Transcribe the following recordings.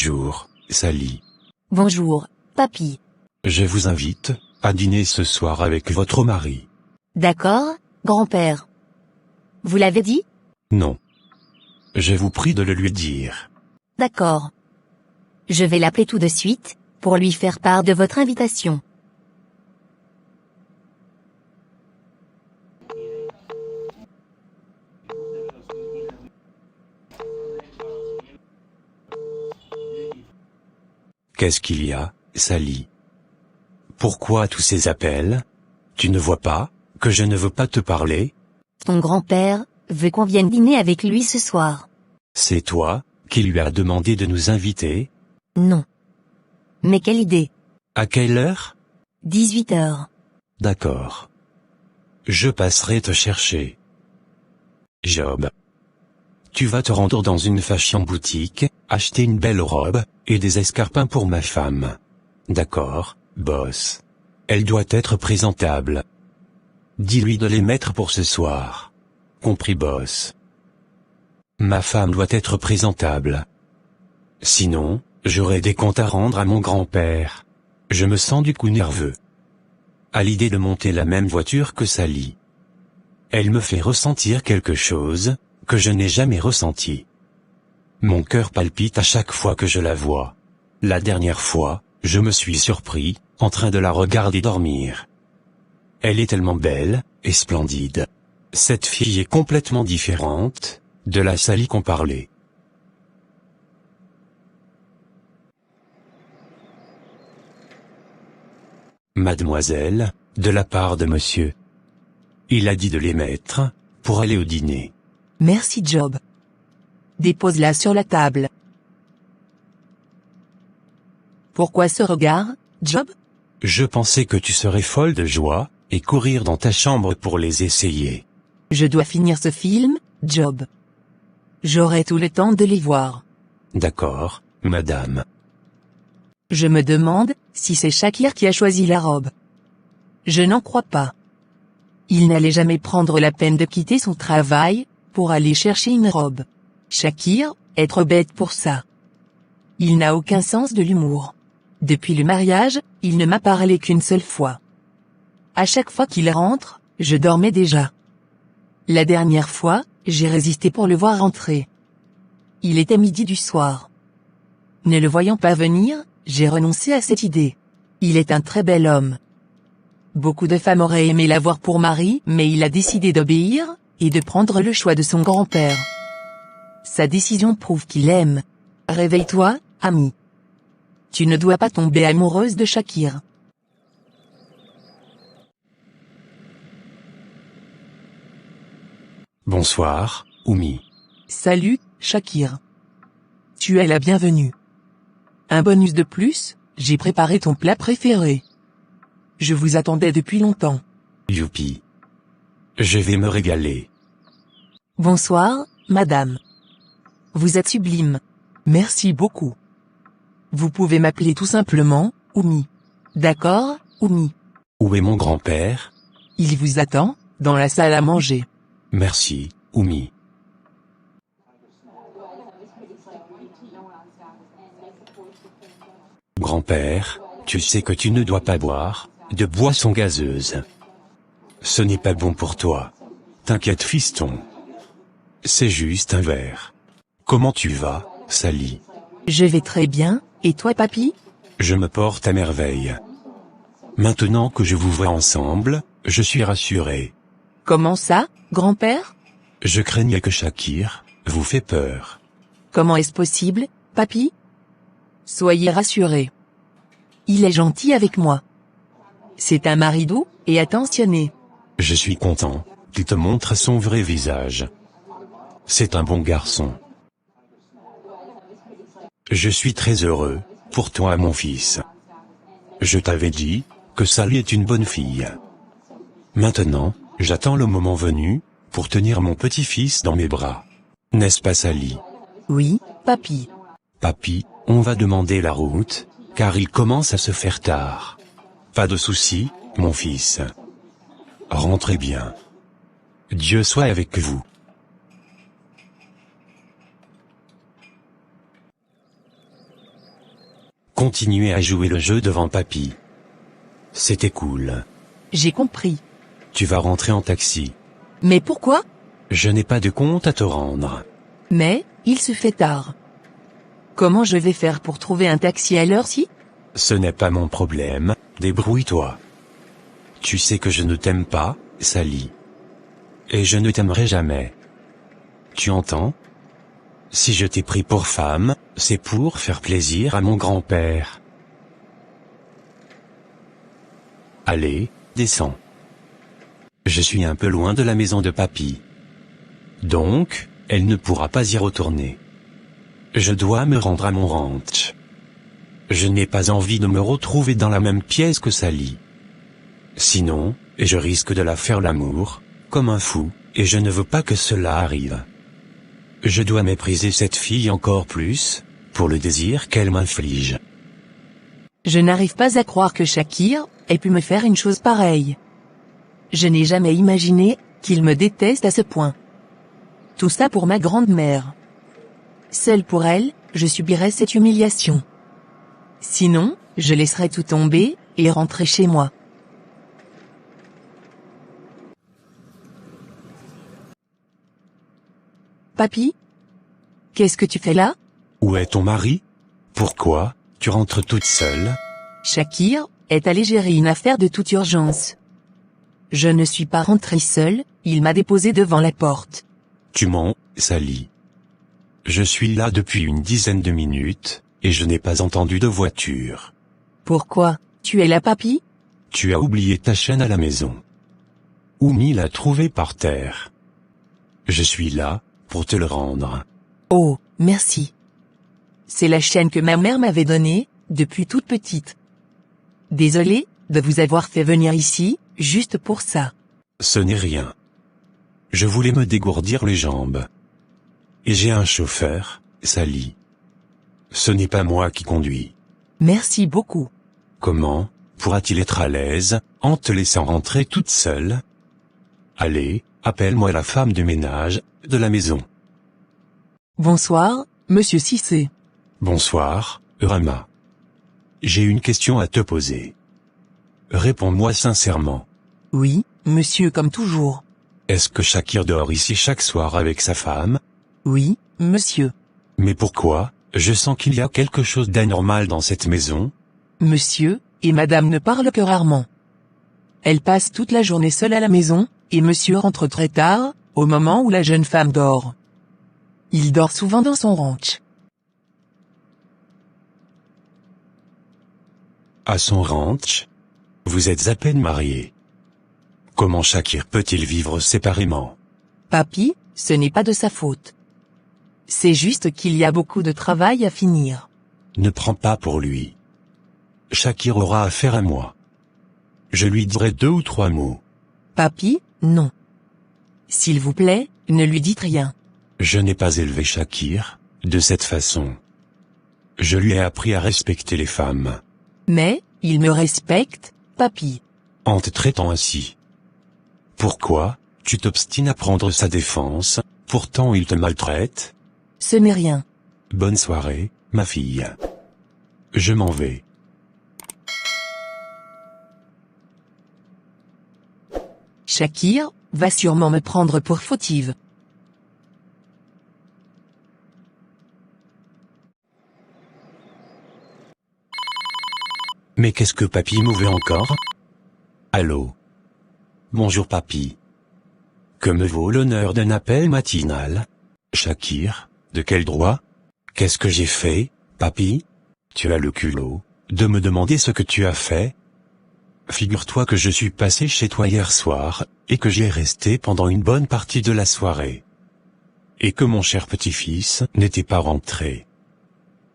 Bonjour, Sally. Bonjour, papy. Je vous invite à dîner ce soir avec votre mari. D'accord, grand-père. Vous l'avez dit? Non. Je vous prie de le lui dire. D'accord. Je vais l'appeler tout de suite, pour lui faire part de votre invitation. Qu'est-ce qu'il y a, Sally? Pourquoi tous ces appels? Tu ne vois pas que je ne veux pas te parler? Ton grand-père veut qu'on vienne dîner avec lui ce soir. C'est toi qui lui as demandé de nous inviter? Non. Mais quelle idée? À quelle heure? 18 heures. D'accord. Je passerai te chercher. Job. Tu vas te rendre dans une fashion boutique, acheter une belle robe, et des escarpins pour ma femme. D'accord, boss. Elle doit être présentable. Dis-lui de les mettre pour ce soir. Compris, boss. Ma femme doit être présentable. Sinon, j'aurai des comptes à rendre à mon grand-père. Je me sens du coup nerveux. À l'idée de monter la même voiture que Sally. Elle me fait ressentir quelque chose que je n'ai jamais ressenti. Mon cœur palpite à chaque fois que je la vois. La dernière fois, je me suis surpris, en train de la regarder dormir. Elle est tellement belle, et splendide. Cette fille est complètement différente de la Sally qu'on parlait. Mademoiselle, de la part de monsieur. Il a dit de les mettre, pour aller au dîner. Merci Job. Dépose-la sur la table. Pourquoi ce regard, Job? Je pensais que tu serais folle de joie, et courir dans ta chambre pour les essayer. Je dois finir ce film, Job. J'aurai tout le temps de les voir. D'accord, madame. Je me demande si c'est Shakir qui a choisi la robe. Je n'en crois pas. Il n'allait jamais prendre la peine de quitter son travail pour aller chercher une robe. Shakir est trop bête pour ça. Il n'a aucun sens de l'humour. Depuis le mariage, il ne m'a parlé qu'une seule fois. À chaque fois qu'il rentre, je dormais déjà. La dernière fois, j'ai résisté pour le voir rentrer. Il était midi du soir. Ne le voyant pas venir, j'ai renoncé à cette idée. Il est un très bel homme. Beaucoup de femmes auraient aimé l'avoir pour mari, mais il a décidé d'obéir, et de prendre le choix de son grand-père. Sa décision prouve qu'il aime. Réveille-toi, ami. Tu ne dois pas tomber amoureuse de Shakir. Bonsoir, Oumi. Salut, Shakir. Tu es la bienvenue. Un bonus de plus, j'ai préparé ton plat préféré. Je vous attendais depuis longtemps. Youpi. Je vais me régaler. Bonsoir, madame. Vous êtes sublime. Merci beaucoup. Vous pouvez m'appeler tout simplement, Oumi. D'accord, Oumi? Où est mon grand-père? Il vous attend, dans la salle à manger. Merci, Oumi. Grand-père, tu sais que tu ne dois pas boire de boisson gazeuse. Ce n'est pas bon pour toi. T'inquiète, fiston. C'est juste un verre. Comment tu vas, Sally? Je vais très bien, et toi papy? Je me porte à merveille. Maintenant que je vous vois ensemble, je suis rassuré. Comment ça, grand-père? Je craignais que Shakir vous fait peur. Comment est-ce possible, papy? Soyez rassurés. Il est gentil avec moi. C'est un mari doux et attentionné. Je suis content qu'il te montre son vrai visage. C'est un bon garçon. Je suis très heureux pour toi, mon fils. Je t'avais dit que Sally est une bonne fille. Maintenant, j'attends le moment venu pour tenir mon petit-fils dans mes bras. N'est-ce pas, Sally? Oui, papy. Papy, on va demander la route, car il commence à se faire tard. Pas de souci, mon fils. Rentrez bien. Dieu soit avec vous. continuer à jouer le jeu devant papy. C'était cool. J'ai compris. Tu vas rentrer en taxi. Mais pourquoi? Je n'ai pas de compte à te rendre. Mais, il se fait tard. Comment je vais faire pour trouver un taxi à l'heure-ci? Ce n'est pas mon problème, débrouille-toi. Tu sais que je ne t'aime pas, Sally. Et je ne t'aimerai jamais. Tu entends? Si je t'ai pris pour femme, c'est pour faire plaisir à mon grand-père. Allez, descends. Je suis un peu loin de la maison de papy. Donc, elle ne pourra pas y retourner. Je dois me rendre à mon ranch. Je n'ai pas envie de me retrouver dans la même pièce que Sally. Sinon, je risque de la faire l'amour, comme un fou, et je ne veux pas que cela arrive. Je dois mépriser cette fille encore plus, pour le désir qu'elle m'inflige. Je n'arrive pas à croire que Shakir ait pu me faire une chose pareille. Je n'ai jamais imaginé qu'il me déteste à ce point. Tout ça pour ma grande-mère. Seule pour elle, je subirais cette humiliation. Sinon, je laisserais tout tomber, et rentrer chez moi. Papy? Qu'est-ce que tu fais là? Où est ton mari? Pourquoi, tu rentres toute seule? Shakir est allé gérer une affaire de toute urgence. Je ne suis pas rentrée seule, il m'a déposée devant la porte. Tu mens, Sally. Je suis là depuis une dizaine de minutes, et je n'ai pas entendu de voiture. Pourquoi, tu es là, papy? Tu as oublié ta chaîne à la maison. Oumi l'a trouvée par terre. Je suis là, pour te le rendre. Oh, merci. C'est la chaîne que ma mère m'avait donnée, depuis toute petite. Désolé de vous avoir fait venir ici, juste pour ça. Ce n'est rien. Je voulais me dégourdir les jambes. Et j'ai un chauffeur, Sally. Ce n'est pas moi qui conduis. Merci beaucoup. Comment pourra-t-il être à l'aise, en te laissant rentrer toute seule? Allez, appelle-moi la femme de ménage, de la maison. Bonsoir, monsieur Cissé. Bonsoir, Rama. J'ai une question à te poser. Réponds-moi sincèrement. Oui, monsieur comme toujours. Est-ce que Shakir dort ici chaque soir avec sa femme? Oui, monsieur. Mais pourquoi? Je sens qu'il y a quelque chose d'anormal dans cette maison. Monsieur et madame ne parlent que rarement. Elle passe toute la journée seule à la maison, et monsieur rentre très tard, au moment où la jeune femme dort. Il dort souvent dans son ranch. À son ranch? Vous êtes à peine mariés. Comment Shakir peut-il vivre séparément? Papy, ce n'est pas de sa faute. C'est juste qu'il y a beaucoup de travail à finir. Ne prends pas pour lui. Shakir aura affaire à moi. Je lui dirai 2 ou 3 mots. Papy, non. S'il vous plaît, ne lui dites rien. Je n'ai pas élevé Shakir, de cette façon. Je lui ai appris à respecter les femmes. Mais, il me respecte, papy. En te traitant ainsi. Pourquoi, tu t'obstines à prendre sa défense, pourtant il te maltraite? Ce n'est rien. Bonne soirée, ma fille. Je m'en vais. Shakir va sûrement me prendre pour fautive. Mais qu'est-ce que papy me veut encore? Allô? Bonjour papy. Que me vaut l'honneur d'un appel matinal? Shakir, de quel droit? Qu'est-ce que j'ai fait, papy? Tu as le culot de me demander ce que tu as fait? Figure-toi que je suis passé chez toi hier soir, et que j'y ai resté pendant une bonne partie de la soirée. Et que mon cher petit-fils n'était pas rentré.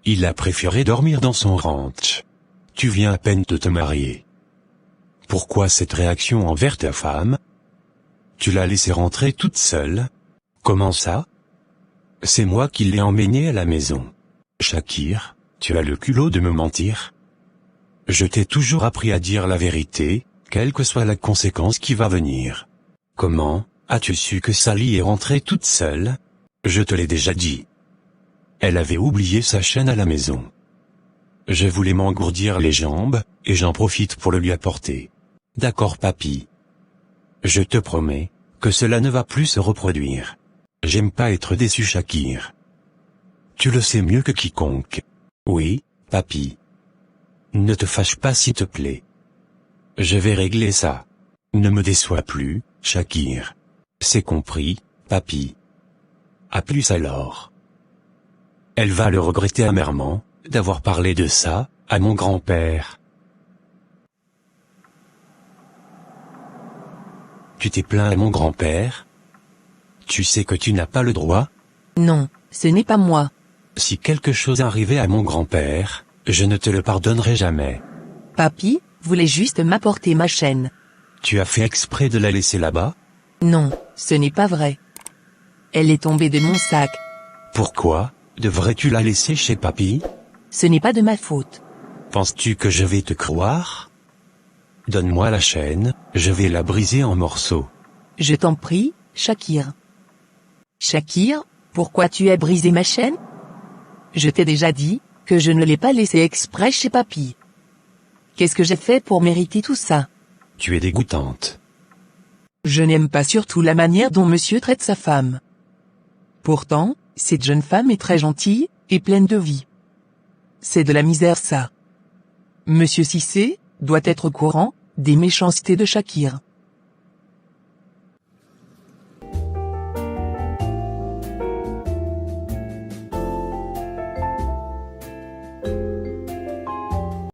Il a préféré dormir dans son ranch. Tu viens à peine de te marier. Pourquoi cette réaction envers ta femme? Tu l'as laissée rentrer toute seule? Comment ça? C'est moi qui l'ai emmenée à la maison. Shakir, tu as le culot de me mentir? Je t'ai toujours appris à dire la vérité, quelle que soit la conséquence qui va venir. Comment as-tu su que Sally est rentrée toute seule? Je te l'ai déjà dit. Elle avait oublié sa chaîne à la maison. Je voulais m'engourdir les jambes, et j'en profite pour le lui apporter. D'accord papy. Je te promets, que cela ne va plus se reproduire. J'aime pas être déçu Shakir. Tu le sais mieux que quiconque. Oui, papy. Ne te fâche pas s'il te plaît. Je vais régler ça. Ne me déçois plus, Shakir. C'est compris, papy. À plus alors. Elle va le regretter amèrement, d'avoir parlé de ça, à mon grand-père. Tu t'es plaint à mon grand-père? Tu sais que tu n'as pas le droit? Non, ce n'est pas moi. Si quelque chose arrivait à mon grand-père, je ne te le pardonnerai jamais. Papy voulait juste m'apporter ma chaîne. Tu as fait exprès de la laisser là-bas? Non, ce n'est pas vrai. Elle est tombée de mon sac. Pourquoi devrais-tu la laisser chez papy? Ce n'est pas de ma faute. Penses-tu que je vais te croire? Donne-moi la chaîne, je vais la briser en morceaux. Je t'en prie, Shakir. Shakir, pourquoi tu as brisé ma chaîne? Je t'ai déjà dit que je ne l'ai pas laissée exprès chez papy. Qu'est-ce que j'ai fait pour mériter tout ça? Tu es dégoûtante. Je n'aime pas surtout la manière dont monsieur traite sa femme. Pourtant, cette jeune femme est très gentille, et pleine de vie. C'est de la misère ça. Monsieur Cissé doit être au courant des méchancetés de Shakir.